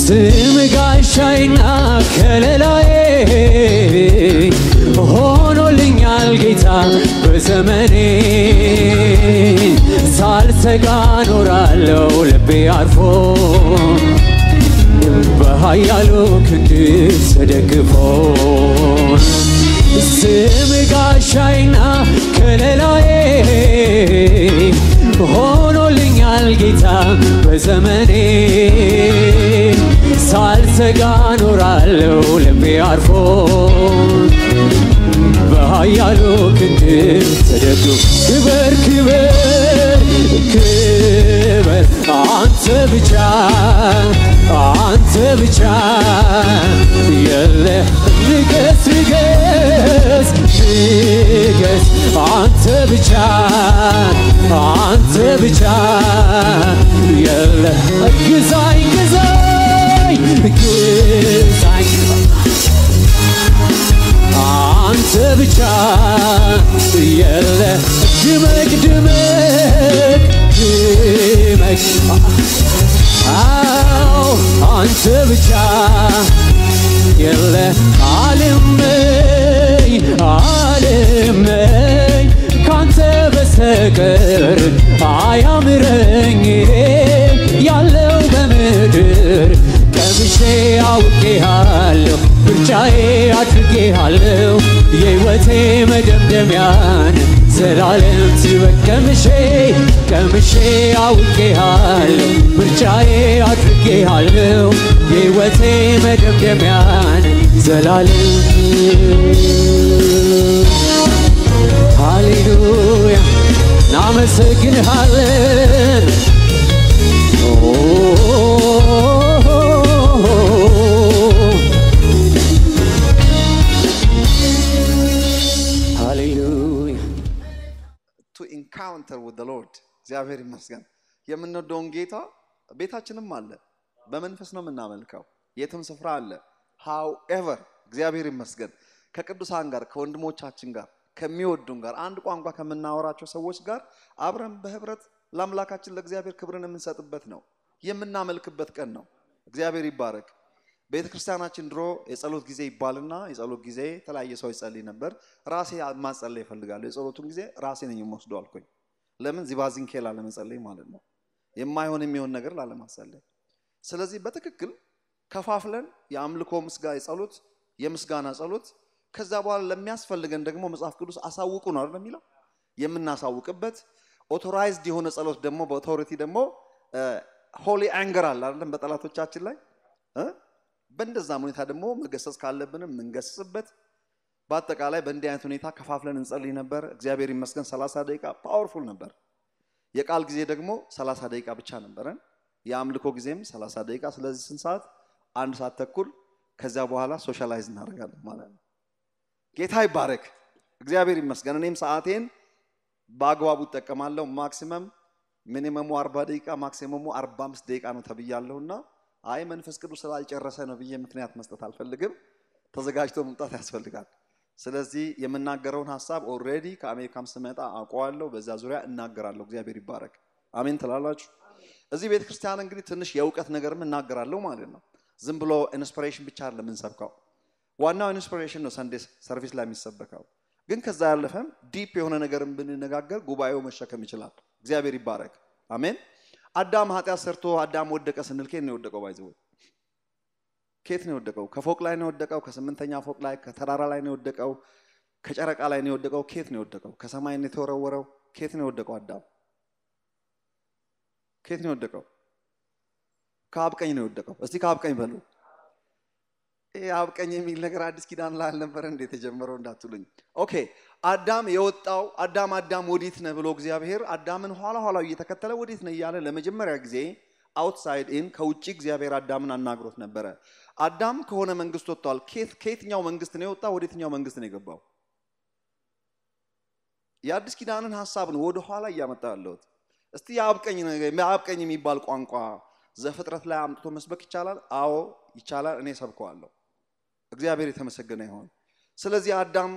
ስም ጋሻዬና ከለላዬ ሆኖልኛል ጌታ በዘመኔ ሳልሰጋ ኖራለሁ ልቤ አርፎ በኃያሉ ክንድ ተደግፎ ስም ጋሻዬና ከለላዬ ሆኖልኛል ጌታ በዘመኔ ሳልሰጋ ኖራለሁ ልቤ አርፎ በኃያሉ ክንድ ተደግፎ ክበር ክበር ክበር አንተ ብቻ የለህ ንገስ ንገስ ንገስ አንተ ብቻ የለህ ግዛኝ ግዛኝ ግዛኝ አንተ ብቻ የለህ ድመቅ ድመቅ ድመቅ አንተ ብቻ የለህ አልመኝ ካንተ በስተቀር አያምረኝ ያለው በምድር ቀምሼ አውቄሃለሁ ምርጫዬ አድርጌሃለሁ የሕይወቴ መደምደሚያን ዘላለም ትበቅ ቀምሼ አውቄሃለሁ ምርጫዬ አድርጌሃለሁ የሕይወቴ መደምደሚያን ዘላለም ሃሌሉያ እናመሰግንሃለን encounter with the Lord እግዚአብሔር ይመስገን የምንወደውን ጌታ ቤታችንም አለ በመንፈስ ነው የምናመልከው የትም ስፍራ አለ however እግዚአብሔር ይመስገን ከቅዱሳን ጋር ከወንድሞቻችን ጋር ከሚወዱን ጋር አንድ ቋንቋ ከምናወራቸው ሰዎች ጋር አብረን በህብረት ለአምላካችን ለእግዚአብሔር ክብርን የምንሰጥበት ነው የምናመልክበት ቀን ነው እግዚአብሔር ይባረክ ቤተክርስቲያናችን ድሮ የጸሎት ጊዜ ይባልና የጸሎት ጊዜ ተለያየ ሰው ይጸልይ ነበር ራሴ ማጸለይ ይፈልጋለሁ የጸሎቱን ጊዜ ራሴ ነኝ የምወስደው አልኩኝ ለምን ዚባዚን ኬላ ለመጸለይ ማለት ነው የማይሆን የሚሆን ነገር ላለማጸለይ ስለዚህ በትክክል ከፋፍለን የአምልኮ ምስጋና የጸሎት የምስጋና ጸሎት ከዛ በኋላ ለሚያስፈልገን ደግሞ መጽሐፍ ቅዱስ አሳውቁ ነው አይደል የሚለው የምናሳውቅበት ኦቶራይዝድ የሆነ ጸሎት ደግሞ በኦቶሪቲ ደግሞ ሆሊ አንገር አለ አይደል በጠላቶቻችን ላይ በእንደዛ ሁኔታ ደግሞ መገሰጽ ካለብንም እንገስጽበት በአጠቃላይ በእንዲህ አይነት ሁኔታ ከፋፍለን እንጸልይ ነበር እግዚአብሔር ይመስገን 30 ደቂቃ ፓወርፉል ነበር የቃል ጊዜ ደግሞ 30 ደቂቃ ብቻ ነበረን የአምልኮ ጊዜም 30 ደቂቃ ስለዚህ ስንት ሰዓት 1 ሰዓት ተኩል ከዛ በኋላ ሶሻላይዝ እናደርጋለን ማለት ነው ጌታ ይባረክ እግዚአብሔር ይመስገን እኔም ሰዓቴን በአግባቡ ተጠቀማለሁ ማክሲመም ሚኒመሙ 40 ደቂቃ ማክሲመሙ 45 ደቂቃ ነው ተብያለሁና አይ መንፈስ ቅዱስ ስላልጨረሰ ነው ብዬ ምክንያት መስጠት አልፈልግም ተዘጋጅቶ መምጣት ያስፈልጋል ስለዚህ የምናገረውን ሐሳብ ኦሬዲ ከአሜሪካም ስመጣ አቋዋለሁ በዛ ዙሪያ እናገራለሁ እግዚአብሔር ይባረክ አሜን ተላላችሁ እዚህ ቤተክርስቲያን እንግዲህ ትንሽ የውቀት ነገርም እናገራለሁ ማለት ነው ዝም ብሎ ኢንስፒሬሽን ብቻ አይደለም እንሰብከው ዋናው ኢንስፒሬሽን ነው ሰንዴ ሰርቪስ ላይ የሚሰበከው ግን ከዛ ያለፈም ዲፕ የሆነ ነገርም ብንነጋገር ጉባኤው መሸከም ይችላል እግዚአብሔር ይባረክ አሜን አዳም ኃጢአት ሰርቶ አዳም ወደቀ ስንል ከኔ ነው ወደቀው ባይዘው ከየት ነው ወደቀው ከፎቅ ላይ ነው ወደቀው ከ8ኛ ፎቅ ላይ ከተራራ ላይ ነው ወደቀው ከጨረቃ ላይ ነው ወደቀው ከየት ነው ወደቀው ከሰማይ ነው ተወረወረው ከየት ነው ወደቀው አዳም ከየት ነው ወደቀው ከአብ ቀኝ ነው ወደቀው እስቲ ከአብ ቀኝ በሉ አብ ቀኝ የሚል ነገር አዲስ ኪዳን ላይ አልነበረ እንዴ ተጀመረው እንዳትሉኝ ኦኬ አዳም የወጣው አዳም ወዴት ነው ብሎ እግዚአብሔር አዳምን ኋላ እየተከተለ ወዴት ነው ይያለ ለመጀመሪያ ጊዜ outside in ከውጪ እግዚአብሔር አዳምን አናግሮት ነበር አዳም ከሆነ መንግስት ወጣል ከየትኛው መንግስት ነው የወጣው ወዴትኛው መንግስት ነው የገባው የአዲስ ኪዳንን ሐሳብ ነው ወደ ኋላ ያመጣለው እስቲ ያብቀኝ የሚባል ቋንቋ ዘፍጥረት ላይ አምጥቶ መስበክ ይቻላል አዎ ይቻላል እኔ ሰብከዋለሁ እግዚአብሔር የተመሰገነ ይሁን ስለዚህ አዳም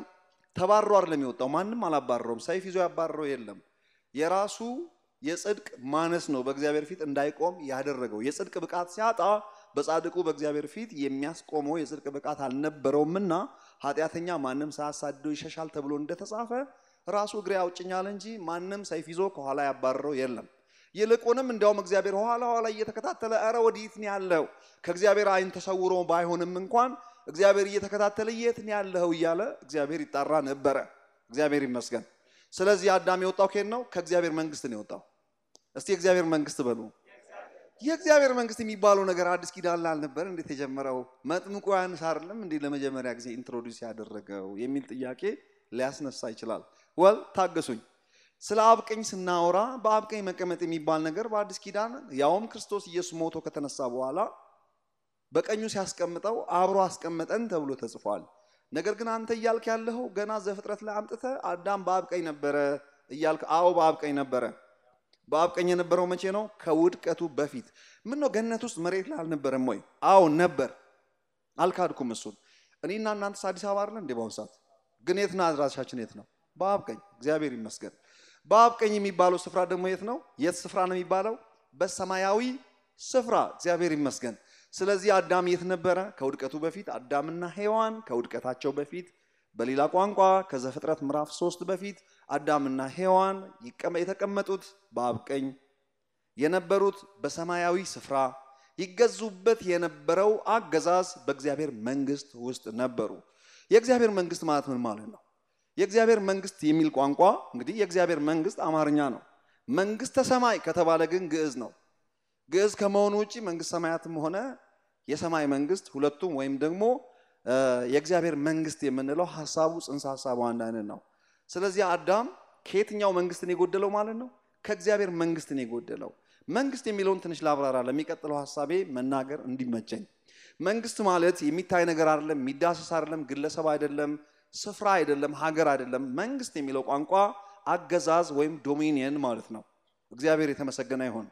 ተባረሩ አይደለም የወጣው ማንንም አላባረረውም ሰይፍ ይዞ ያባረረው የለም የራሱ የጽድቅ ማነስ ነው በእግዚአብሔር ፊት እንዳይቆም ያደረገው። የጽድቅ ብቃት ሲያጣ በጻድቁ በእግዚአብሔር ፊት የሚያስቆመው የጽድቅ ብቃት አልነበረውምና ኃጢአተኛ ማንም ሳያሳድደው ይሸሻል ተብሎ እንደተጻፈ ራሱ እግሬ አውጭኛል እንጂ ማንም ሰይፍ ይዞ ከኋላ ያባረረው የለም። ይልቁንም እንዲያውም እግዚአብሔር ኋላ ኋላ እየተከታተለ አረ ወዴት ነው ያለው ከእግዚአብሔር አይን ተሰውሮ ባይሆንም እንኳን እግዚአብሔር እየተከታተለ የት ነው ያለው እያለ እግዚአብሔር ይጣራ ነበር። እግዚአብሔር ይመስገን። ስለዚህ አዳም የወጣው ከየት ነው? ከእግዚአብሔር መንግስት ነው የወጣው። እስቲ እግዚአብሔር መንግስት በሉ። የእግዚአብሔር መንግስት የሚባለው ነገር አዲስ ኪዳን ላይ አልነበር እንዴ ተጀመረው? መጥምቁ ዮሐንስ አይደለም እንዴ ለመጀመሪያ ጊዜ ኢንትሮዲዩስ ያደረገው የሚል ጥያቄ ሊያስነሳ ይችላል። ወል ታገሱኝ። ስለ አብ ቀኝ ስናወራ በአብ ቀኝ መቀመጥ የሚባል ነገር በአዲስ ኪዳን ያውም ክርስቶስ ኢየሱስ ሞቶ ከተነሳ በኋላ በቀኙ ሲያስቀምጠው አብሮ አስቀመጠን ተብሎ ተጽፏል። ነገር ግን አንተ እያልክ ያለው ገና ዘፍጥረት ላይ አምጥተ አዳም በአብ ቀኝ ነበረ እያልክ አው በአብ ቀኝ ነበረ። በአብ ቀኝ የነበረው መቼ ነው? ከውድቀቱ በፊት። ምን ነው ገነት ውስጥ መሬት ላይ አልነበረም ወይ? አው ነበር። አልካድኩም እሱን። እኔና እናንተስ አዲስ አበባ አይደል እንዴ በአሁን ሰዓት? ግን የት ነው አድራሻችን? የት ነው? በአብ ቀኝ። እግዚአብሔር ይመስገን። በአብ ቀኝ የሚባለው ስፍራ ደግሞ የት ነው? የት ስፍራ ነው የሚባለው? በሰማያዊ ስፍራ። እግዚአብሔር ይመስገን። ስለዚህ አዳም የት ነበረ? ከውድቀቱ በፊት። አዳምና ሔዋን ከውድቀታቸው በፊት፣ በሌላ ቋንቋ ከዘፍጥረት ምዕራፍ 3 በፊት አዳምና ሔዋን የተቀመጡት በአብ ቀኝ የነበሩት በሰማያዊ ስፍራ ይገዙበት የነበረው አገዛዝ በእግዚአብሔር መንግስት ውስጥ ነበሩ። የእግዚአብሔር መንግስት ማለት ምን ማለት ነው? የእግዚአብሔር መንግስት የሚል ቋንቋ እንግዲህ የእግዚአብሔር መንግስት አማርኛ ነው። መንግስተ ሰማይ ከተባለ ግን ግዕዝ ነው። ግዕዝ ከመሆኑ ውጪ መንግስት ሰማያትም ሆነ የሰማይ መንግስት ሁለቱም ወይም ደግሞ የእግዚአብሔር መንግስት የምንለው ሐሳቡ ጽንሰ ሐሳቡ አንድ አይነት ነው። ስለዚህ አዳም ከየትኛው መንግስት ነው የጎደለው ማለት ነው? ከእግዚአብሔር መንግስት ነው የጎደለው። መንግስት የሚለውን ትንሽ ላብራራ ለሚቀጥለው ሐሳቤ መናገር እንዲመቸኝ። መንግስት ማለት የሚታይ ነገር አይደለም፣ የሚዳሰስ አይደለም፣ ግለሰብ አይደለም፣ ስፍራ አይደለም፣ ሀገር አይደለም። መንግስት የሚለው ቋንቋ አገዛዝ ወይም ዶሚኒየን ማለት ነው። እግዚአብሔር የተመሰገነ ይሁን።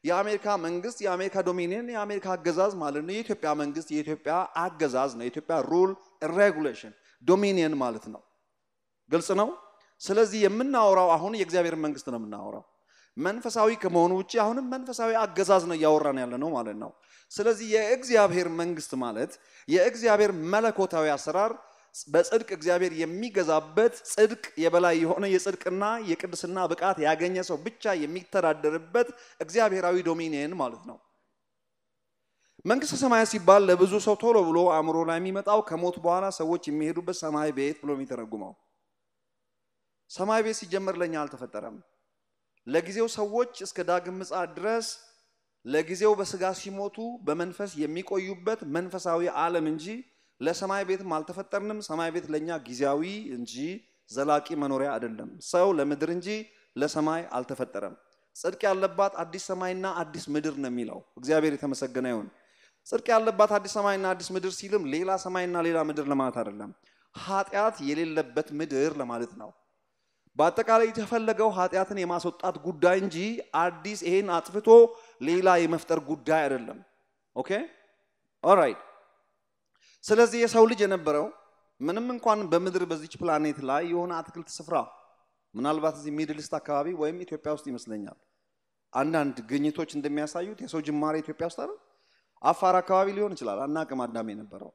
የአሜሪካ መንግስት፣ የአሜሪካ ዶሚኒየን፣ የአሜሪካ አገዛዝ ማለት ነው። የኢትዮጵያ መንግስት የኢትዮጵያ አገዛዝ ነው። የኢትዮጵያ ሩል ሬጉሌሽን ዶሚኒየን ማለት ነው። ግልጽ ነው። ስለዚህ የምናወራው አሁን የእግዚአብሔር መንግስት ነው የምናወራው። መንፈሳዊ ከመሆኑ ውጪ አሁንም መንፈሳዊ አገዛዝ ነው እያወራን ያለ ነው ማለት ነው። ስለዚህ የእግዚአብሔር መንግስት ማለት የእግዚአብሔር መለኮታዊ አሰራር በጽድቅ እግዚአብሔር የሚገዛበት ጽድቅ የበላይ የሆነ የጽድቅና የቅድስና ብቃት ያገኘ ሰው ብቻ የሚተዳደርበት እግዚአብሔራዊ ዶሚኒየን ማለት ነው። መንግስተ ሰማያት ሲባል ለብዙ ሰው ቶሎ ብሎ አእምሮ ላይ የሚመጣው ከሞት በኋላ ሰዎች የሚሄዱበት ሰማይ ቤት ብሎ የሚተረጉመው። ሰማይ ቤት ሲጀመር ለኛ አልተፈጠረም። ለጊዜው ሰዎች እስከ ዳግም ምጽአት ድረስ ለጊዜው በስጋ ሲሞቱ በመንፈስ የሚቆዩበት መንፈሳዊ ዓለም እንጂ ለሰማይ ቤትም አልተፈጠርንም። ሰማይ ቤት ለኛ ጊዜያዊ እንጂ ዘላቂ መኖሪያ አይደለም። ሰው ለምድር እንጂ ለሰማይ አልተፈጠረም። ጽድቅ ያለባት አዲስ ሰማይና አዲስ ምድር ነው የሚለው። እግዚአብሔር የተመሰገነ ይሁን። ጽድቅ ያለባት አዲስ ሰማይና አዲስ ምድር ሲልም ሌላ ሰማይና ሌላ ምድር ለማለት አይደለም፣ ኃጢአት የሌለበት ምድር ለማለት ነው። በአጠቃላይ የተፈለገው ኃጢአትን የማስወጣት ጉዳይ እንጂ አዲስ ይሄን አጥፍቶ ሌላ የመፍጠር ጉዳይ አይደለም። ኦኬ ኦልራይት። ስለዚህ የሰው ልጅ የነበረው ምንም እንኳን በምድር በዚች ፕላኔት ላይ የሆነ አትክልት ስፍራ ምናልባት እዚህ ሚድል ኢስት አካባቢ ወይም ኢትዮጵያ ውስጥ ይመስለኛል አንዳንድ ግኝቶች እንደሚያሳዩት የሰው ጅማሬ ኢትዮጵያ ውስጥ አይደል፣ አፋር አካባቢ ሊሆን ይችላል፣ አናቅም አዳም የነበረው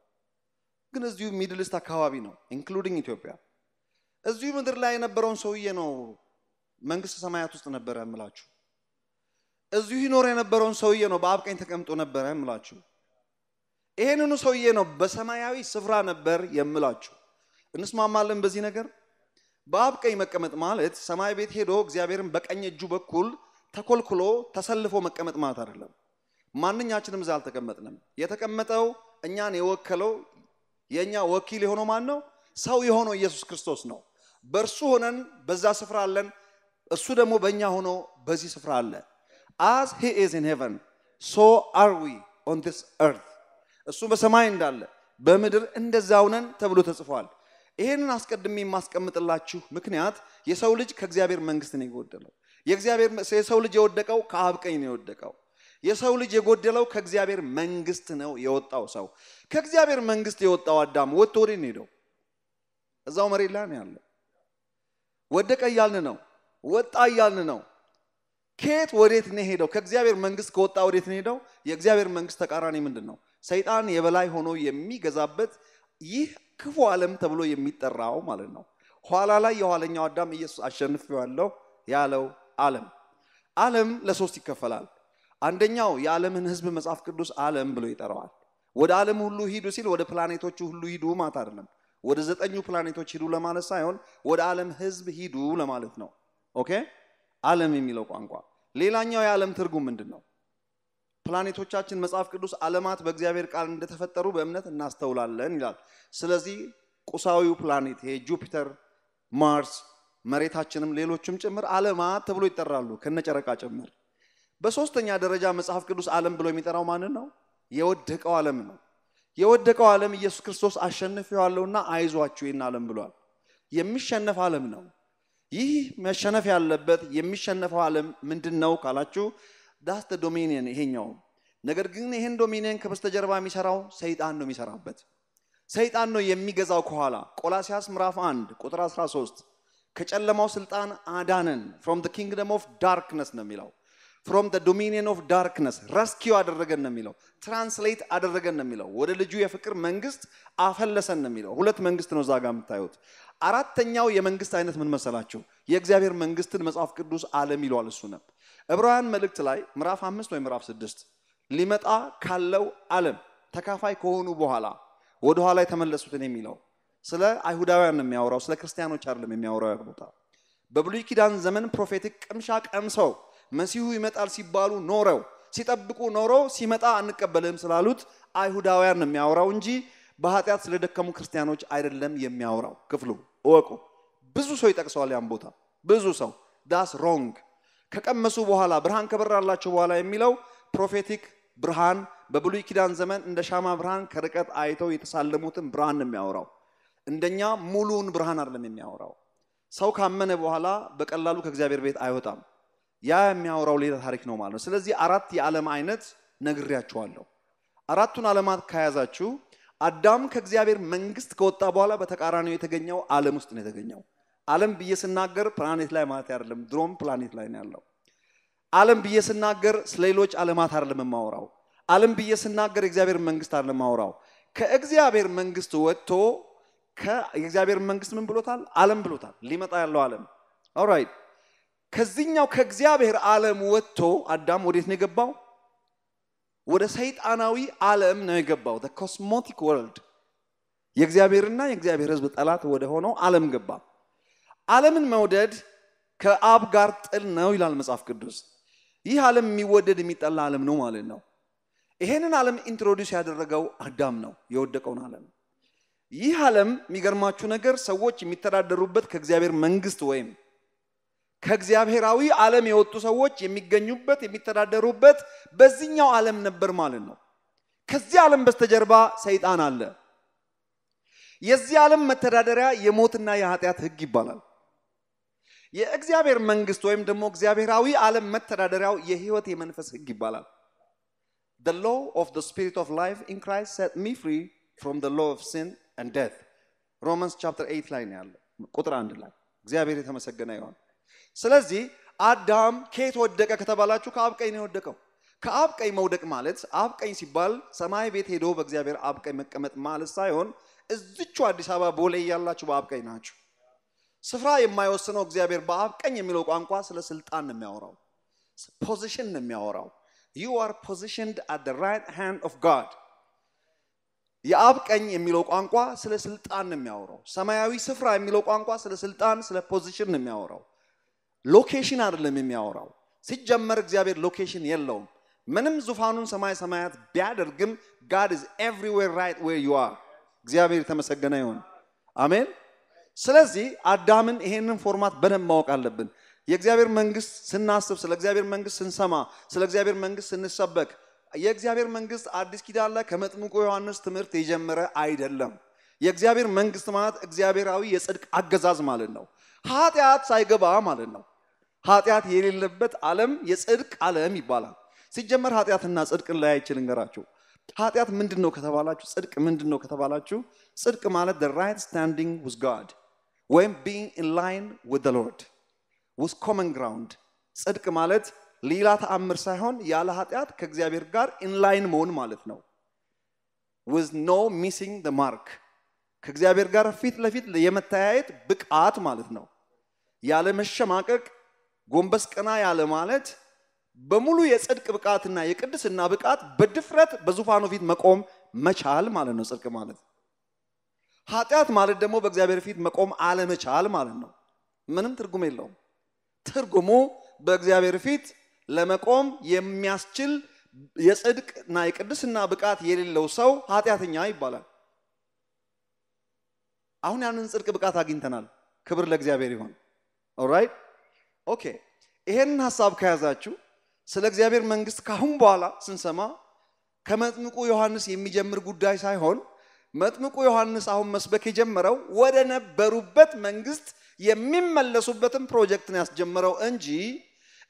ግን እዚሁ ሚድል ኢስት አካባቢ ነው ኢንክሉዲንግ ኢትዮጵያ። እዚሁ ምድር ላይ የነበረውን ሰውዬ ነው መንግስተ ሰማያት ውስጥ ነበረ እምላችሁ። እዚሁ ይኖር የነበረውን ሰውዬ ነው በአብ ቀኝ ተቀምጦ ነበረ እምላችሁ። ይሄንኑ ሰውዬ ነው በሰማያዊ ስፍራ ነበር የምላችሁ። እንስማማለን በዚህ ነገር? በአብ ቀኝ መቀመጥ ማለት ሰማይ ቤት ሄዶ እግዚአብሔርን በቀኝ እጁ በኩል ተኮልኩሎ ተሰልፎ መቀመጥ ማለት አይደለም። ማንኛችንም እዛ አልተቀመጥንም። የተቀመጠው እኛን የወከለው የኛ ወኪል የሆነው ማን ነው? ሰው የሆነው ኢየሱስ ክርስቶስ ነው። በእርሱ ሆነን በዛ ስፍራ አለን፣ እሱ ደግሞ በእኛ ሆኖ በዚህ ስፍራ አለ። as he is in heaven so are we on this earth። እሱ በሰማይ እንዳለ በምድር እንደዛው ነን ተብሎ ተጽፏል። ይሄንን አስቀድሜ የማስቀምጥላችሁ ምክንያት የሰው ልጅ ከእግዚአብሔር መንግስት ነው የጎደለው። የሰው ልጅ የወደቀው ከአብ ቀኝ ነው የወደቀው። የሰው ልጅ የጎደለው ከእግዚአብሔር መንግስት ነው የወጣው ሰው። ከእግዚአብሔር መንግስት የወጣው አዳም ወጥቶ ወዴት ነው ሄደው? እዛው መሬት ላይ ነው ያለው። ወደቀ እያልን ነው፣ ወጣ እያልን ነው። ከየት ወዴት ነው ሄደው? ከእግዚአብሔር መንግስት ከወጣ ወዴት ነው ሄደው? የእግዚአብሔር መንግስት ተቃራኒ ምንድነው? ሰይጣን የበላይ ሆኖ የሚገዛበት ይህ ክፉ ዓለም ተብሎ የሚጠራው ማለት ነው። ኋላ ላይ የኋለኛው አዳም ኢየሱስ አሸንፈዋለሁ ያለው ዓለም ለሶስት ይከፈላል። አንደኛው የዓለምን ህዝብ መጽሐፍ ቅዱስ ዓለም ብሎ ይጠራዋል። ወደ ዓለም ሁሉ ሂዱ ሲል ወደ ፕላኔቶቹ ሁሉ ሂዱ ማለት አይደለም። ወደ 9 ፕላኔቶች ሂዱ ለማለት ሳይሆን ወደ ዓለም ህዝብ ሂዱ ለማለት ነው። ኦኬ ዓለም የሚለው ቋንቋ። ሌላኛው የዓለም ትርጉም ምንድነው? ፕላኔቶቻችን መጽሐፍ ቅዱስ ዓለማት በእግዚአብሔር ቃል እንደተፈጠሩ በእምነት እናስተውላለን ይላል። ስለዚህ ቁሳዊው ፕላኔት ይሄ ጁፒተር፣ ማርስ፣ መሬታችንም ሌሎችም ጭምር ዓለማት ተብሎ ይጠራሉ ከነጨረቃ ጭምር። በሶስተኛ ደረጃ መጽሐፍ ቅዱስ ዓለም ብሎ የሚጠራው ማንን ነው? የወደቀው ዓለም ነው። የወደቀው ዓለም ኢየሱስ ክርስቶስ አሸንፈዋለሁና አይዟችሁ ይህን ዓለም ብሏል። የሚሸነፍ ዓለም ነው። ይህ መሸነፍ ያለበት የሚሸነፈው ዓለም ምንድነው ካላችሁ that's the dominion ይሄኛው። ነገር ግን ይሄን ዶሚኒየን ከበስተጀርባ የሚሰራው ሰይጣን ነው የሚሰራበት። ሰይጣን ነው የሚገዛው ከኋላ። ቆላስይስ ምዕራፍ 1 ቁጥር 13 ከጨለማው ስልጣን አዳነን from the kingdom of darkness ነው የሚለው። from the dominion of darkness rescue አደረገን ነው የሚለው። ትራንስሌት አደረገን ነው የሚለው። ወደ ልጁ የፍቅር መንግስት አፈለሰን ነው የሚለው። ሁለት መንግስት ነው ዛጋ የምታዩት። አራተኛው የመንግስት አይነት ምን መሰላችሁ? የእግዚአብሔር መንግስትን መጽሐፍ ቅዱስ ዓለም ይሏል። እሱ ነው ዕብራውያን መልእክት ላይ ምዕራፍ 5 ወይ ምዕራፍ 6 ሊመጣ ካለው ዓለም ተካፋይ ከሆኑ በኋላ ወደ ኋላ የተመለሱትን የሚለው ስለ አይሁዳውያን ነው የሚያወራው፣ ስለ ክርስቲያኖች አይደለም የሚያወራው። ያቀርቡታ በብሉይ ኪዳን ዘመን ፕሮፌቲክ ቅምሻ ቀምሰው መሲሁ ይመጣል ሲባሉ ኖረው ሲጠብቁ ኖረው ሲመጣ አንቀበልም ስላሉት አይሁዳውያን ነው የሚያወራው እንጂ በኃጢአት ስለደከሙ ክርስቲያኖች አይደለም የሚያወራው። ክፍሉ ወቁ ብዙ ሰው ይጠቅሰዋል ያን ቦታ ብዙ ሰው that's wrong። ከቀመሱ በኋላ ብርሃን ከበራላቸው በኋላ የሚለው ፕሮፌቲክ ብርሃን በብሉይ ኪዳን ዘመን እንደ ሻማ ብርሃን ከርቀት አይተው የተሳለሙትን ብርሃን ነው የሚያወራው። እንደኛ ሙሉን ብርሃን አይደለም የሚያወራው። ሰው ካመነ በኋላ በቀላሉ ከእግዚአብሔር ቤት አይወጣም። ያ የሚያወራው ሌላ ታሪክ ነው ማለት ነው። ስለዚህ አራት የዓለም አይነት ነግሬያችኋለሁ። አራቱን ዓለማት ከያዛችሁ አዳም ከእግዚአብሔር መንግስት ከወጣ በኋላ በተቃራኒው የተገኘው ዓለም ውስጥ ነው የተገኘው። ዓለም ብዬ ስናገር ፕላኔት ላይ ማለት አይደለም፣ ድሮም ፕላኔት ላይ ነው ያለው። ዓለም ብዬ ስናገር ስለሌሎች ዓለማት አይደለም የማወራው። ዓለም ብዬ ስናገር የእግዚአብሔር መንግስት አይደለም የማወራው። ከእግዚአብሔር መንግስት ወጥቶ ከእግዚአብሔር መንግስት ምን ብሎታል? ዓለም ብሎታል። ሊመጣ ያለው ዓለም ኦልራይት። ከዚህኛው ከእግዚአብሔር ዓለም ወጥቶ አዳም ወዴት ነው የገባው? ወደ ሰይጣናዊ ዓለም ነው የገባው። the cosmotic world የእግዚአብሔርና የእግዚአብሔር ሕዝብ ጠላት ወደ ሆነው ዓለም ገባ። ዓለምን መውደድ ከአብ ጋር ጥል ነው ይላል መጽሐፍ ቅዱስ። ይህ ዓለም የሚወደድ የሚጠላ ዓለም ነው ማለት ነው። ይሄንን ዓለም ኢንትሮዲዩስ ያደረገው አዳም ነው፣ የወደቀውን ዓለም። ይህ ዓለም የሚገርማችሁ ነገር ሰዎች የሚተዳደሩበት ከእግዚአብሔር መንግስት ወይም ከእግዚአብሔራዊ ዓለም የወጡ ሰዎች የሚገኙበት የሚተዳደሩበት በዚህኛው ዓለም ነበር ማለት ነው። ከዚህ ዓለም በስተጀርባ ሰይጣን አለ። የዚህ ዓለም መተዳደሪያ የሞትና የኃጢአት ህግ ይባላል። የእግዚአብሔር መንግስት ወይም ደግሞ እግዚአብሔራዊ ዓለም መተዳደሪያው የህይወት የመንፈስ ህግ ይባላል። The law of the spirit of life in Christ set me free from the law of sin and death. Romans chapter 8 ላይ ነው ያለው ቁጥር 1 ላይ። እግዚአብሔር የተመሰገነ ይሁን። ስለዚህ አዳም ከየት ወደቀ ከተባላችሁ ከአብ ቀኝ ነው የወደቀው። ከአብ ቀኝ መውደቅ ማለት አብ ቀኝ ሲባል ሰማይ ቤት ሄዶ በእግዚአብሔር አብ ቀኝ መቀመጥ ማለት ሳይሆን እዚቹ አዲስ አበባ ቦሌ ያላችሁ በአብ ቀኝ ናችሁ። ስፍራ የማይወስነው እግዚአብሔር በአብ ቀኝ የሚለው ቋንቋ ስለ ስልጣን ነው የሚያወራው። ፖዚሽን ነው የሚያወራው። You are positioned at the right hand of God. የአብ ቀኝ የሚለው ቋንቋ ስለ ስልጣን ነው የሚያወራው። ሰማያዊ ስፍራ የሚለው ቋንቋ ስለ ስልጣን ስለ ፖዚሽን ነው የሚያወራው። ሎኬሽን አይደለም የሚያወራው። ሲጀመር እግዚአብሔር ሎኬሽን የለውም። ምንም ዙፋኑን ሰማይ ሰማያት ቢያደርግም God is everywhere right where you are. እግዚአብሔር የተመሰገነ ይሁን። አሜን። ስለዚህ አዳምን ይሄንን ፎርማት በደንብ ማወቅ አለብን። የእግዚአብሔር መንግስት ስናስብ ስለ እግዚአብሔር መንግስት ስንሰማ ስለ እግዚአብሔር መንግስት ስንሰበክ የእግዚአብሔር መንግስት አዲስ ኪዳን ላይ ከመጥምቁ ዮሐንስ ትምህርት የጀመረ አይደለም። የእግዚአብሔር መንግስት ማለት እግዚአብሔራዊ የጽድቅ አገዛዝ ማለት ነው። ኃጢአት ሳይገባ ማለት ነው። ኃጢአት የሌለበት ዓለም የጽድቅ ዓለም ይባላል። ሲጀመር ኃጢአትና ጽድቅን ላይ አይችልም ገራችሁ። ኃጢአት ምንድነው ከተባላችሁ ጽድቅ ምንድነው ከተባላችሁ ጽድቅ ማለት the right standing with God when being in line with the Lord with common ground ጽድቅ ማለት ሌላ ተአምር ሳይሆን ያለ ኃጢአት ከእግዚአብሔር ጋር ኢንላይን መሆን ማለት ነው with no missing the mark ከእግዚአብሔር ጋር ፊት ለፊት የመተያየት ብቃት ማለት ነው ያለ መሸማቀቅ ጎንበስ ቀና ያለ ማለት በሙሉ የጽድቅ ብቃትና የቅድስና ብቃት በድፍረት በዙፋኑ ፊት መቆም መቻል ማለት ነው ጽድቅ ማለት ኃጢአት ማለት ደግሞ በእግዚአብሔር ፊት መቆም አለመቻል ማለት ነው ምንም ትርጉም የለውም ትርጉሙ በእግዚአብሔር ፊት ለመቆም የሚያስችል የጽድቅና የቅድስና ብቃት የሌለው ሰው ኃጢአተኛ ይባላል አሁን ያንን ጽድቅ ብቃት አግኝተናል ክብር ለእግዚአብሔር ይሁን ኦልራይት ኦኬ ይሄን ሐሳብ ከያዛችሁ ስለ እግዚአብሔር መንግስት ካሁን በኋላ ስንሰማ ከመጥምቁ ዮሐንስ የሚጀምር ጉዳይ ሳይሆን መጥምቁ ዮሐንስ አሁን መስበክ የጀመረው ወደ ነበሩበት መንግስት የሚመለሱበትን ፕሮጀክት ነው ያስጀመረው እንጂ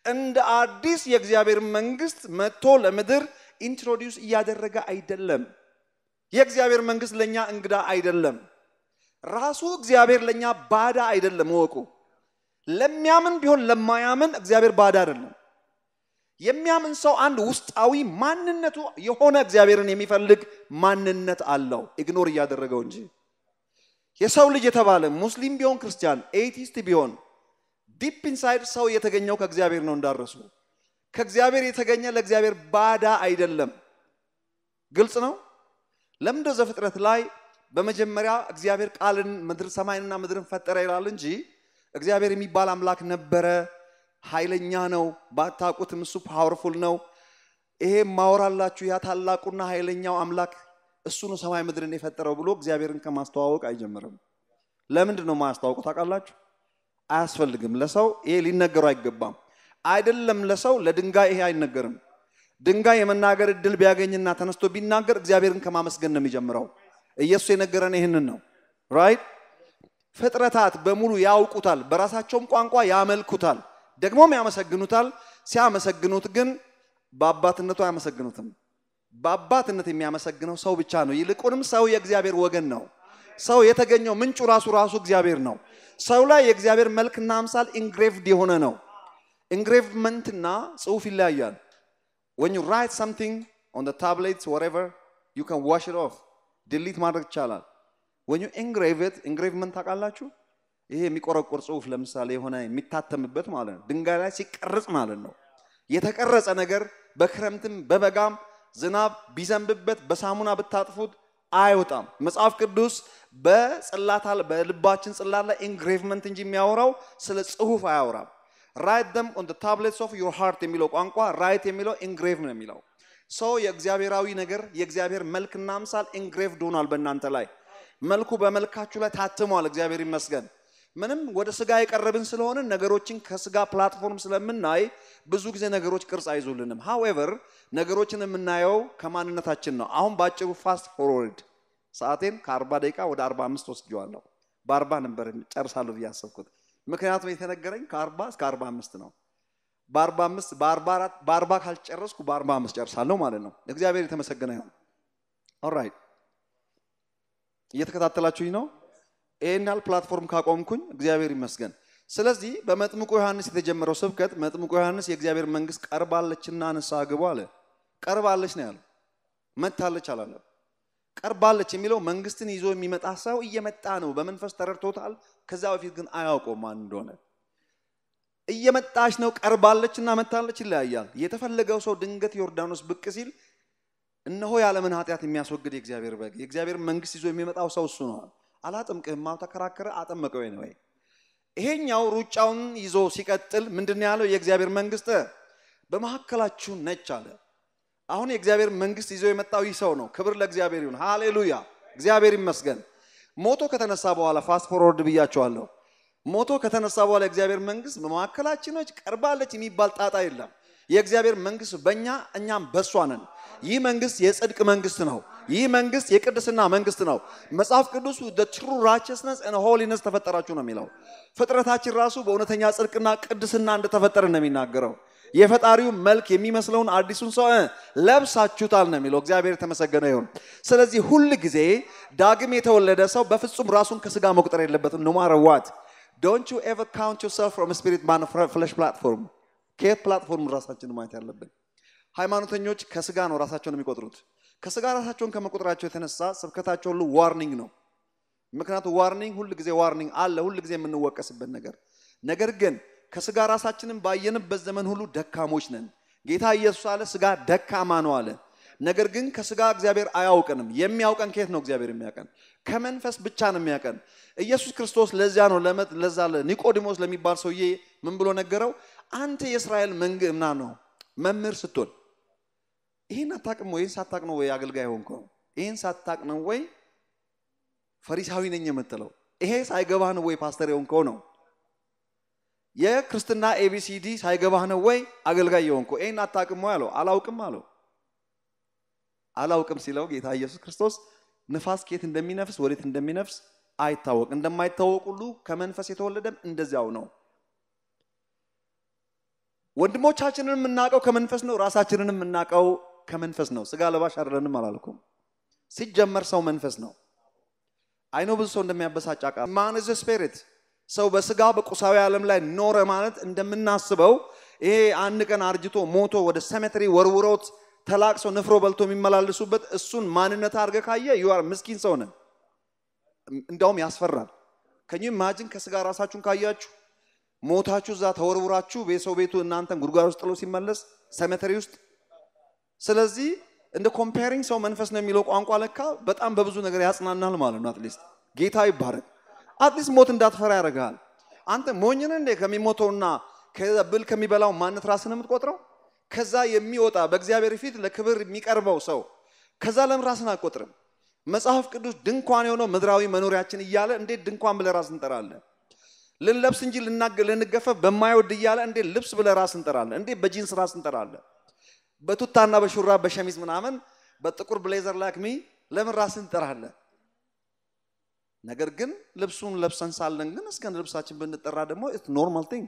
እንደ አዲስ የእግዚአብሔር መንግስት መጥቶ ለምድር ኢንትሮዲዩስ ያደረገ አይደለም የእግዚአብሔር መንግስት ለኛ እንግዳ አይደለም ራሱ እግዚአብሔር ለኛ ባዳ አይደለም ወቁ ለሚያምን ቢሆን ለማያምን እግዚአብሔር ባዳ አይደለም የሚያምን ሰው አንድ ውስጣዊ ማንነቱ የሆነ እግዚአብሔርን የሚፈልግ ማንነት አለው ኢግኖር ያደረገው እንጂ የሰው ልጅ የተባለ ሙስሊም ቢሆን ክርስቲያን ኤቲስት ቢሆን ዲፕ ኢንሳይድ ሰው የተገኘው ከእግዚአብሔር ነው እንዳረሱ ከእግዚአብሔር የተገኘ ለእግዚአብሔር ባዳ አይደለም ግልጽ ነው ለምንደ ዘፍጥረት ላይ በመጀመሪያ እግዚአብሔር ቃልን ምድር ሰማይንና ምድርን ፈጠረ ይላል እንጂ እግዚአብሔር የሚባል አምላክ ነበረ ኃይለኛ ነው ባታቁትም እሱ ፓወርፉል ነው ይሄ ማወራላችሁ ያ ታላቁና ኃይለኛው አምላክ እሱ ነው ሰማይ ምድርን የፈጠረው ብሎ እግዚአብሔርን ከማስተዋወቅ አይጀምርም ለምንድን ነው ማስተዋወቁ ታውቃላችሁ አያስፈልግም ለሰው ይሄ ሊነገሩ አይገባም አይደለም ለሰው ለድንጋይ ይሄ አይነገርም ድንጋይ የመናገር እድል ቢያገኝና ተነስቶ ቢናገር እግዚአብሔርን ከማመስገን ነው የሚጀምረው ኢየሱስ የነገረን ይሄንን ነው ራይት ፍጥረታት በሙሉ ያውቁታል በራሳቸውም ቋንቋ ያመልኩታል ደግሞም ያመሰግኑታል ሲያመሰግኑት ግን በአባትነቱ ያመሰግኑትም በአባትነት የሚያመሰግነው ሰው ብቻ ነው ይልቁንም ሰው የእግዚአብሔር ወገን ነው ሰው የተገኘው ምንጩ ራሱ እግዚአብሔር ነው ሰው ላይ የእግዚአብሔር መልክና አምሳል ኢንግሬቭድ የሆነ ነው ኢንግሬቭመንትና ጽሁፍ ይለያያል when you write something on the tablets whatever you can wash it off delete ማድረግ ይቻላል when you engrave it engravement ታውቃላችሁ ይሄ የሚቆረቆር ጽሁፍ ለምሳሌ የሆነ የሚታተምበት ማለት ነው ድንጋይ ላይ ሲቀርጽ ማለት ነው የተቀረጸ ነገር በክረምትም በበጋም ዝናብ ቢዘንብበት በሳሙና ብታጥፉት አይወጣም መጽሐፍ ቅዱስ በጽላታል በልባችን ጽላት ላይ engravement እንጂ የሚያወራው ስለ ጽሁፍ አያወራም write them on the tablets of your heart የሚለው ቋንቋ write የሚለው engrave ነው የሚለው ሰው የእግዚአብሔራዊ ነገር የእግዚአብሔር መልክና አምሳል engraved ሆኗል በእናንተ ላይ መልኩ በመልካችሁ ላይ ታትሟል እግዚአብሔር ይመስገን ምንም ወደ ስጋ የቀረብን ስለሆነ ነገሮችን ከስጋ ፕላትፎርም ስለምናይ ብዙ ጊዜ ነገሮች ቅርጽ አይዙልንም however ነገሮችን የምናየው ከማንነታችን ነው አሁን ባጭሩ ፋስት ፎርወርድ ሰዓቴን ከ40 ደቂቃ ወደ 45 ወስጄዋለሁ በ40 ነበር ጨርሳለሁ ያሰብኩት ምክንያቱም የተነገረኝ ከ40 እስከ 45 ነው በ45 በ44 በ40 ካልጨረስኩ በ45 ጨርሳለሁ ማለት ነው እግዚአብሔር የተመሰገነ ይሁን ኦልራይት እየተከታተላችሁኝ ነው ኤናል ፕላትፎርም ካቆምኩኝ እግዚአብሔር ይመስገን ስለዚህ በመጥምቁ ዮሐንስ የተጀመረው ስብከት መጥምቁ ዮሐንስ የእግዚአብሔር መንግስት ቀርባለችና ንስሐ ግቡ አለ ቀርባለች ነው ያለው መታለች አላለም ቀርባለች የሚለው መንግስትን ይዞ የሚመጣ ሰው እየመጣ ነው በመንፈስ ተረድቶታል ከዛ በፊት ግን አያውቀው ማን እንደሆነ እየመጣች ነው ቀርባለችና መታለች ይለያያል የተፈለገው ሰው ድንገት ዮርዳኖስ ብቅ ሲል እነሆ ያለምን ኃጢአት የሚያስወግድ የእግዚአብሔር በግ የእግዚአብሔር መንግስት ይዞ የሚመጣው ሰው እሱ ነው አላጠምቅህም ተከራከረ አጠመቀው ነው ይሄኛው ሩጫውን ይዞ ሲቀጥል ምንድነው ያለው የእግዚአብሔር መንግስት በመሐከላችሁ ነች አለ አሁን የእግዚአብሔር መንግስት ይዞ የመጣው ይሰው ነው ክብር ለእግዚአብሔር ይሁን ሃሌሉያ እግዚአብሔር ይመስገን ሞቶ ከተነሳ በኋላ ፋስት ፎርወርድ ብያቸዋለሁ ሞቶ ከተነሳ በኋላ የእግዚአብሔር መንግስት በመሐከላችሁ ነች ቀርባለች የሚባል ጣጣ የለም የእግዚአብሔር መንግስት በእኛ እኛም በሷ ነን ይህ መንግስት የጽድቅ መንግስት ነው ይህ መንግስት የቅድስና መንግስት ነው መጽሐፍ ቅዱስ the true righteousness and holiness ተፈጠራችሁ ነው የሚለው ፍጥረታችን ራሱ በእውነተኛ ጽድቅና ቅድስና እንደተፈጠረ ነው የሚናገረው የፈጣሪው መልክ የሚመስለውን አዲሱን ሰው ለብሳችሁታል ነው የሚለው እግዚአብሔር ተመሰገነ ይሁን ስለዚህ ሁሉ ጊዜ ዳግም የተወለደ ሰው በፍጹም ራሱን ከስጋ መቁጠር የለበትም no matter what don't you ever count yourself from a spirit man of flesh platform ከፕላትፎርም ራሳችንን ማየት ያለብን። ሃይማኖተኞች ከስጋ ነው ራሳቸውን የሚቆጥሩት። ከስጋ ራሳቸውን ከመቆጠራቸው የተነሳ ስብከታቸው ሁሉ ዋርኒንግ ነው። ምክንያቱም ዋርኒንግ ሁሉ ጊዜ ዋርኒንግ አለ፣ ሁሉ ጊዜ የምንወቀስበት ነገር ግን ከስጋ ራሳችንን ባየንበት ዘመን ሁሉ ደካሞች ነን። ጌታ ኢየሱስ አለ ስጋ ደካማ ነው አለ። ነገር ግን ከስጋ እግዚአብሔር አያውቀንም። የሚያውቀን ከየት ነው? እግዚአብሔር የሚያውቀን ከመንፈስ ብቻ ነው የሚያውቀን። ኢየሱስ ክርስቶስ ለዚያ ነው ለዛ ኒቆዲሞስ ለሚባል ሰውዬ ምን ብሎ ነገረው? አንተ የእስራኤል መንግና ነው መምህር ስትሆን ይሄን አታውቅም ወይ? ሳታውቅ ነው ወይ አገልጋይ ሆንከው? ይሄን ሳታውቅ ነው ወይ ፈሪሳዊ ነኝ የምትለው? ይሄ ሳይገባህ ነው ወይ ፓስተር ሆንከው ነው? የክርስትና ኤቢሲዲ ሳይገባህ ነው ወይ አገልጋይ ሆንከው? ይሄን አታውቅም ወይ አለው። አላውቅም አለው። አላውቅም ሲለው ጌታ ኢየሱስ ክርስቶስ ንፋስ ከየት እንደሚነፍስ ወዴት እንደሚነፍስ አይታወቅ፣ እንደማይታወቅ ሁሉ ከመንፈስ የተወለደም እንደዚያው ነው። ወንድሞቻችንን የምናውቀው ከመንፈስ ነው፣ ራሳችንንም የምናውቀው ከመንፈስ ነው። ስጋ ለባሽ አይደለንም አላልኩም። ሲጀመር ሰው መንፈስ ነው። አይኖ ብዙ ሰው እንደሚያበሳጭ አቃ ማን ኢዝ ስፒሪት። ሰው በስጋ በቁሳዊ ዓለም ላይ ኖረ ማለት እንደምናስበው ይሄ አንድ ቀን አርጅቶ ሞቶ ወደ ሰሜተሪ ወርውሮት ተላቅሶ ንፍሮ በልቶ የሚመላለሱበት እሱን ማንነት አድርገ ካየ you are ምስኪን ሰው ነህ። እንደውም ያስፈራል። ከኝ ኢማጂን ከስጋ ራሳችሁን ካያችሁ ሞታችሁ እዛ ተወርውራችሁ በሰው ቤቱ እናንተን ጉድጓድ ውስጥ ጥሎ ሲመለስ ሰሜተሪ ውስጥ። ስለዚህ እንደ ኮምፔሪንግ ሰው መንፈስ ነው የሚለው ቋንቋ ለካ በጣም በብዙ ነገር ያጽናናል ማለት ነው። አትሊስት ጌታ ይባረክ። አትሊስት ሞት እንዳትፈራ ያደርጋል። አንተ ሞኝን እንደ ከሚሞተውና ከብል ከሚበላው ማንነት ራስን የምትቆጥረው ከዛ የሚወጣ በእግዚአብሔር ፊት ለክብር የሚቀርበው ሰው ከዛ ለምን ራስን አትቆጥርም? መጽሐፍ ቅዱስ ድንኳን የሆነው ምድራዊ መኖሪያችን እያለ እንዴት ድንኳን ብለህ ራስን እንጠራለን? ልንለብስ እንጂ ልንገፈፍ በማይወድ እያለ እንዴት ልብስ ብለህ ራስን እንጠራለን? እንዴት በጂንስ ራስን እንጠራለን? በቱታና በሹራብ በሸሚዝ ምናምን በጥቁር ብሌዘር ላክሚ ለምን ራስን እንጠራለን? ነገር ግን ልብሱን ለብሰን ሳለን ግን እስከነ ልብሳችን ብንጠራ ደግሞ ኢትስ ኖርማል ቲንግ።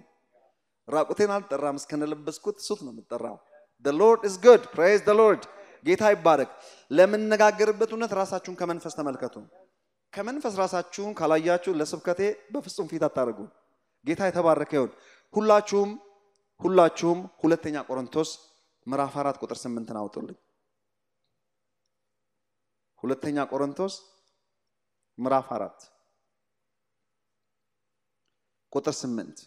ራቁቴን አልጠራም እስከነለበስኩት ሱት ነው የምጠራው። the lord is good, praise the lord። ጌታ ይባረክ። ለምንነጋገርበት እውነት ራሳችሁን ከመንፈስ ተመልከቱ። ከመንፈስ ራሳችሁን ካላያችሁ ለስብከቴ በፍጹም ፊት አታርጉ። ጌታ የተባረከ ይሁን። ሁላችሁም ሁለተኛ ቆሮንቶስ ምዕራፍ 4 ቁጥር 8 አውጡልኝ። ሁለተኛ ቆሮንቶስ ምዕራፍ 4 ቁጥር 8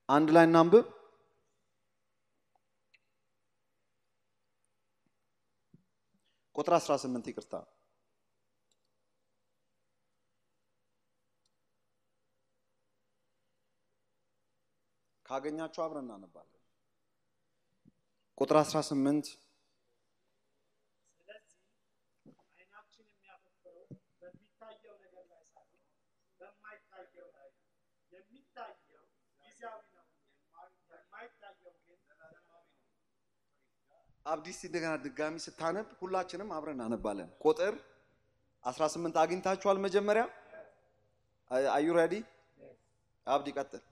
አንድ ላይ እናንብብ። ቁጥር 18 ይቅርታ። ካገኛችሁ አብረን እናነባለን። ቁጥር 18 ስለዚህ አይናችን የሚያፈጥረው በሚታየው ነገር ላይ ሳይሆን በማይታየው ላይ የሚታየው ጊዜያዊ ነው፣ የማይታየው ግን ዘላለማዊ ነው። አብዲስ እንደገና ድጋሚ ስታነብ ሁላችንም አብረን እናነባለን። ቁጥር 18 አግኝታችኋል? መጀመሪያ are you ready? አብዲ ቀጥል።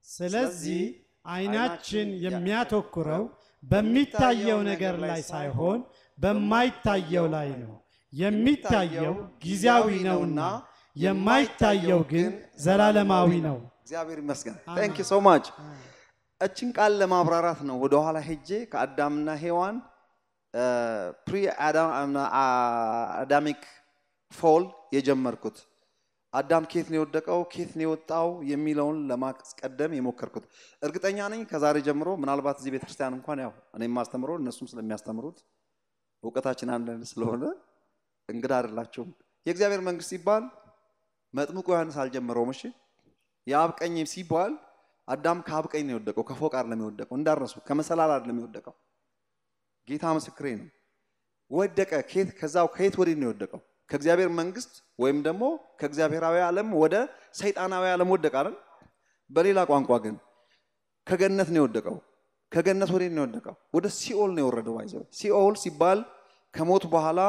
ስለዚህ አይናችን የሚያተኩረው በሚታየው ነገር ላይ ሳይሆን በማይታየው ላይ ነው። የሚታየው ጊዜያዊ ነውና የማይታየው ግን ዘላለማዊ ነው። እግዚአብሔር ይመስገን። thank you so much። እችን ቃል ለማብራራት ነው ወደ ኋላ ሄጄ ከአዳምና ሔዋን ፕሪ አዳሚክ ፎል የጀመርኩት። አዳም ከየት ነው የወደቀው ከየት ነው የወጣው የሚለውን ለማስቀደም የሞከርኩት። እርግጠኛ ነኝ ከዛሬ ጀምሮ ምናልባት እዚህ ቤተክርስቲያን እንኳን ያው እኔም ማስተምረው እነሱም ስለሚያስተምሩት ዕውቀታችን አንድ ስለሆነ እንግዳ አይደላችሁም። የእግዚአብሔር መንግስት ሲባል መጥምቁ ዮሐንስ አልጀመረውም። እሺ የአብ ቀኝ ሲባል አዳም ከአብ ቀኝ ነው የወደቀው፣ ከፎቅ አይደለም የወደቀው። እንዳረሱ ከመሰላል አይደለም የወደቀው። ጌታ ምስክሬ ነው። ወደቀ ከየት ወዴት ነው የወደቀው? ከእግዚአብሔር መንግስት ወይም ደግሞ ከእግዚአብሔራዊ ዓለም ወደ ሰይጣናዊ ዓለም ወደቀ አይደል? በሌላ ቋንቋ ግን ከገነት ነው የወደቀው። ከገነት ወዴት ነው የወደቀው? ወደ ሲኦል ነው የወረደው። አይዘው ሲኦል ሲባል ከሞት በኋላ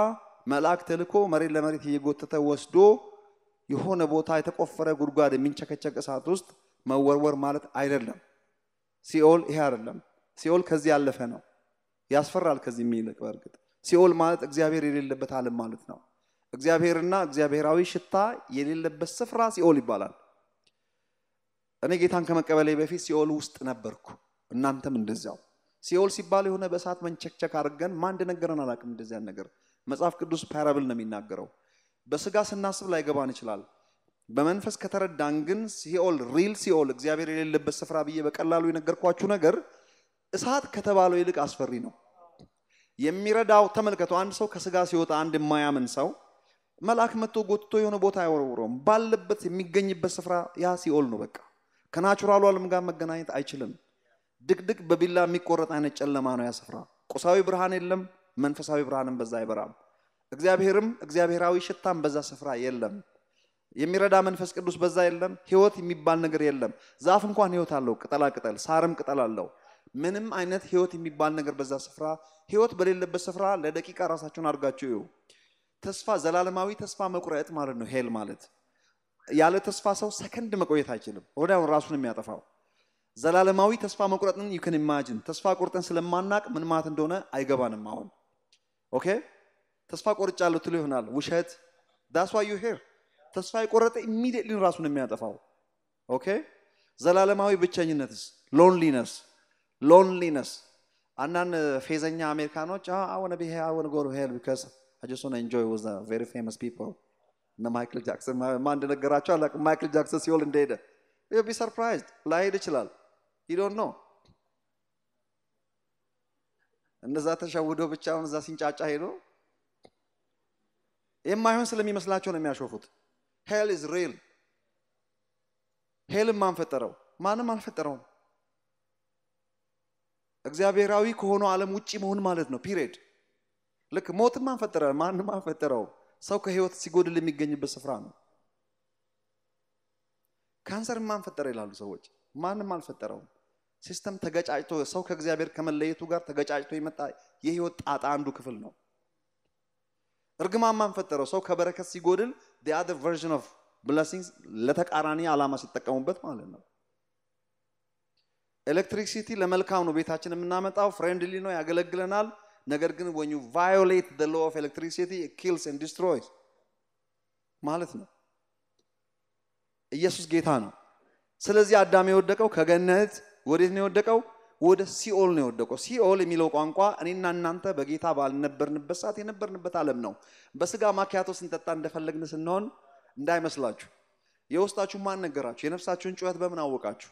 መልአክ ተልኮ መሬት ለመሬት እየጎተተ ወስዶ የሆነ ቦታ የተቆፈረ ጉድጓድ የሚንቸከቸክ እሳት ውስጥ መወርወር ማለት አይደለም። ሲኦል ይሄ አይደለም። ሲኦል ከዚህ ያለፈ ነው። ያስፈራል ከዚህ የሚልቅ። በርግጥ ሲኦል ማለት እግዚአብሔር የሌለበት ዓለም ማለት ነው። እግዚአብሔርና እግዚአብሔራዊ ሽታ የሌለበት ስፍራ ሲኦል ይባላል። እኔ ጌታን ከመቀበሌ በፊት ሲኦል ውስጥ ነበርኩ እናንተም እንደዛው ሲኦል ሲባል የሆነ በእሳት መንቸክቸክ አድርገን ማን እንደነገረን አላውቅም እንደዚያ ነገር መጽሐፍ ቅዱስ ፓራብል ነው የሚናገረው በስጋ ስናስብ ላይ ገባን ይችላል በመንፈስ ከተረዳን ግን ሲኦል ሪል ሲኦል እግዚአብሔር የሌለበት ስፍራ ብዬ በቀላሉ የነገርኳችሁ ነገር እሳት ከተባለው ይልቅ አስፈሪ ነው የሚረዳው ተመልከቱ አንድ ሰው ከስጋ ሲወጣ አንድ የማያምን ሰው መልአክ መጥቶ ጎትቶ የሆነ ቦታ አይወረውረውም ባለበት የሚገኝበት ስፍራ ያ ሲኦል ነው በቃ ከናቹራሉ ዓለም ጋር መገናኘት አይችልም ድቅድቅ በቢላ የሚቆረጥ አይነት ጨለማ ነው ያ ስፍራ ቁሳዊ ብርሃን የለም መንፈሳዊ ብርሃንም በዛ አይበራም እግዚአብሔርም እግዚአብሔራዊ ሽታም በዛ ስፍራ የለም የሚረዳ መንፈስ ቅዱስ በዛ የለም ህይወት የሚባል ነገር የለም ዛፍ እንኳን ህይወት አለው ቅጠላ ቅጠል ሳርም ቅጠል አለው ምንም አይነት ህይወት የሚባል ነገር በዛ ስፍራ ህይወት በሌለበት ስፍራ ለደቂቃ ራሳችሁን አድርጋችሁ ተስፋ ዘላለማዊ ተስፋ መቁረጥ ማለት ነው ሄል ማለት ያለ ተስፋ ሰው ሰከንድ መቆየት አይችልም ወዲያው ራሱን የሚያጠፋው ዘላለማዊ ተስፋ መቁረጥን you can imagine ተስፋ ቆርጠን ስለማናቅ ምን ማለት እንደሆነ አይገባንም አሁን ኦኬ ተስፋ ቆርጫለሁ ትሉ ይሆናል ውሸት that's why you here ተስፋ ይቆረጠ immediately ራሱን የሚያጠፋው ኦኬ ዘላለማዊ ብቸኝነትስ loneliness አንዳንድ ፌዘኛ አሜሪካኖች I want to be here I want to go to hell because I just want to enjoy with the very famous people እና ማይክል ጃክሰን ማን እንደነገራቸው አላውቅም ማይክል ጃክሰን ሲኦል እንደሄደ you'll be surprised ላይሄድ ይችላል you don't know እንደዛ ተሸውዶ ብቻውን እዛ ሲንጫጫ ሄዶ የማይሆን ስለሚመስላቸው ነው የሚያሾፉት hell is real hell ማን ፈጠረው ማንም አልፈጠረውም እግዚአብሔራዊ ከሆነ ዓለም ውጪ መሆን ማለት ነው ፒሪየድ ልክ ሞት ማን ፈጠረ ማንም አልፈጠረው ሰው ከህይወት ሲጎድል የሚገኝበት ስፍራ ነው ካንሰር ማን ፈጠረ ይላሉ ሰዎች ማንም አልፈጠረው ሲስተም ተገጫጭቶ ሰው ከእግዚአብሔር ከመለየቱ ጋር ተገጫጭቶ የመጣ የህይወት ጣጣ አንዱ ክፍል ነው እርግማን ማን ፈጠረው ሰው ከበረከት ሲጎድል the other version of blessings ለተቃራኒ ዓላማ ሲጠቀሙበት ማለት ነው ኤሌክትሪሲቲ ለመልካም ነው ቤታችን የምናመጣው ፍሬንድሊ ነው ያገለግለናል ነገር ግን when you violate the law of electricity it kills and destroys ማለት ነው ኢየሱስ ጌታ ነው ስለዚህ አዳም የወደቀው ከገነት ወዴት ነው የወደቀው ወደ ሲኦል ነው የወደቀው ሲኦል የሚለው ቋንቋ እኔና እናንተ በጌታ ባልነበርንበት ሰዓት የነበርንበት ዓለም ነው በስጋ ማኪያቶ ስንጠጣ እንደፈለግን ስንሆን እንዳይመስላችሁ የውስጣችሁ ማን ነገራችሁ የነፍሳችሁን ጩኸት በምን አወቃችሁ